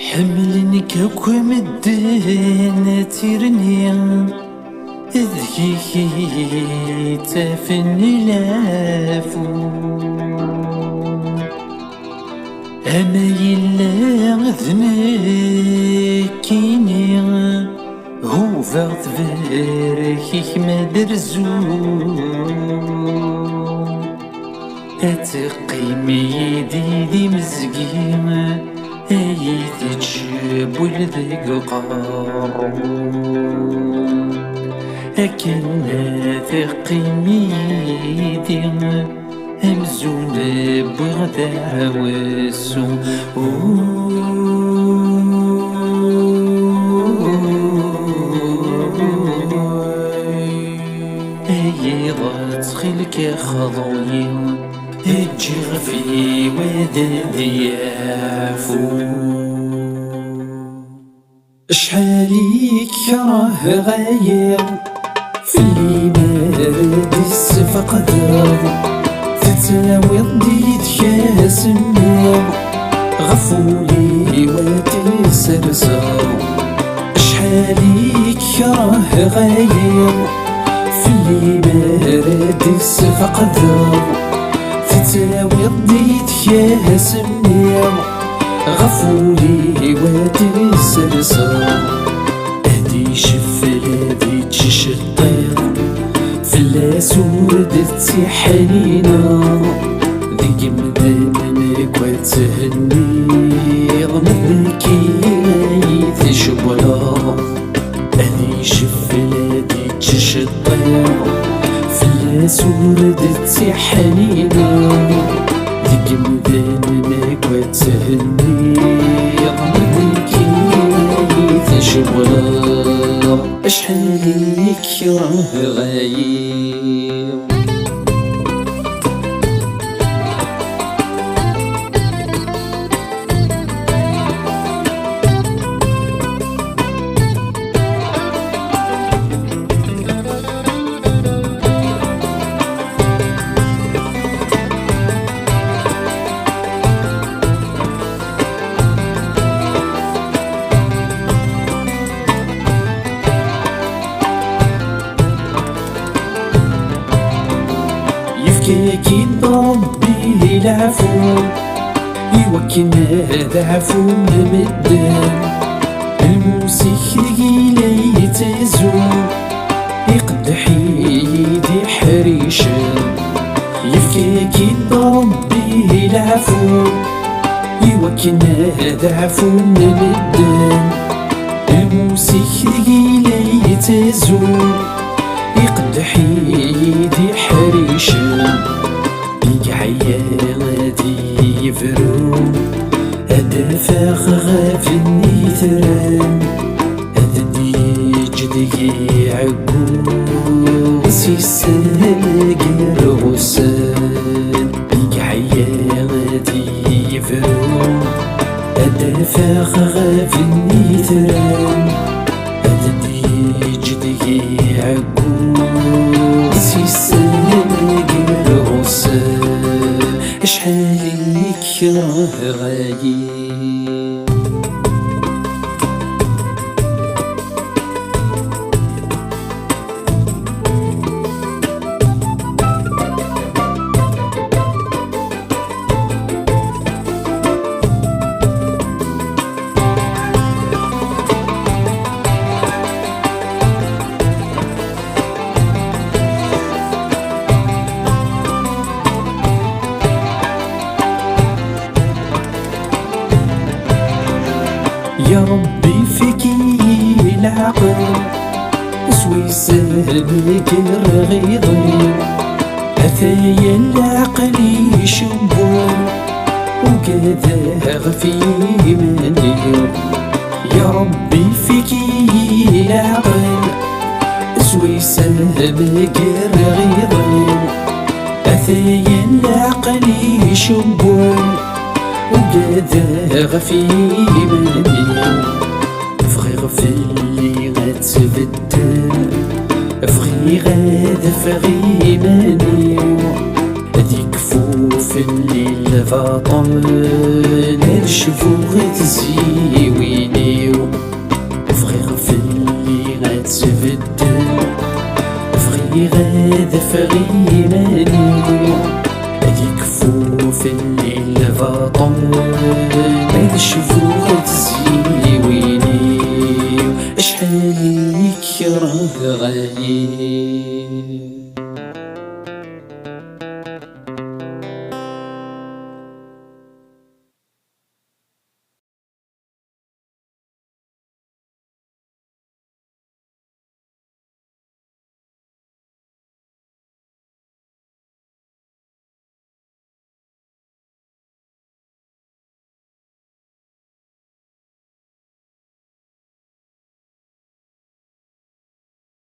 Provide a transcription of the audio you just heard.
حملنك وكم الدين تيرني ذكيكي تفني لافو أما يلا ذنكيني هو فغت فركيك مدرزو أتقيمي دي مزقيمة أيث تجيب ولدك قارون أكنا تقيمي دي أمزون بغدا وسو أيضا تخلك خضوين اجغ في وداد يافو شحاليك راه غاير في اللي بارد السفقدر تتلاوي ضديت كاس النار غفولي وتسرسر شحاليك راه غاير في اللي بارد السفقدر تتلاوي ضديت كاس النار غفولي وتسرسر أدي شفلادي تشطير فلاس وردتي حنينة ذيك مدامنك وتهني ضمنكي غايث شبلا أدي شفلادي تشطير فلاس وردتي حنينة ذيك مدامنك وتهني ضمنكي غايث شبلا أشحاليك راه غايب يفكيكي بربي العفو يوكن هذا عفو ممدان الموسيك ثقيلة يتزون يقدح يدي حريشان يفكيكي بربي العفو يوكن هذا عفو ممدان الموسيك ثقيلة يتزون يقدح يدي حريشان يقعيادي يفرو أدفاق غاف النيثران أدني جدي عقوس يساق الغسان يقعيادي يفرو أدفاق غاف النيثران أدني جدي عقوس يساق الغسان أشحاليك راه غايب يا ربي فيكي العقل سوي سهلك الرغيضين أثايا العقل يشبون وكذا غفي مني يا ربي فيكي العقل سوي سهلك الرغيضين أثايا العقل يشبون وكذا غفي مني فغي غفلي غتبدل فغي غاد فغي مني هذيك فوف الليل فاطم نرشفو غتزي ذفغي ما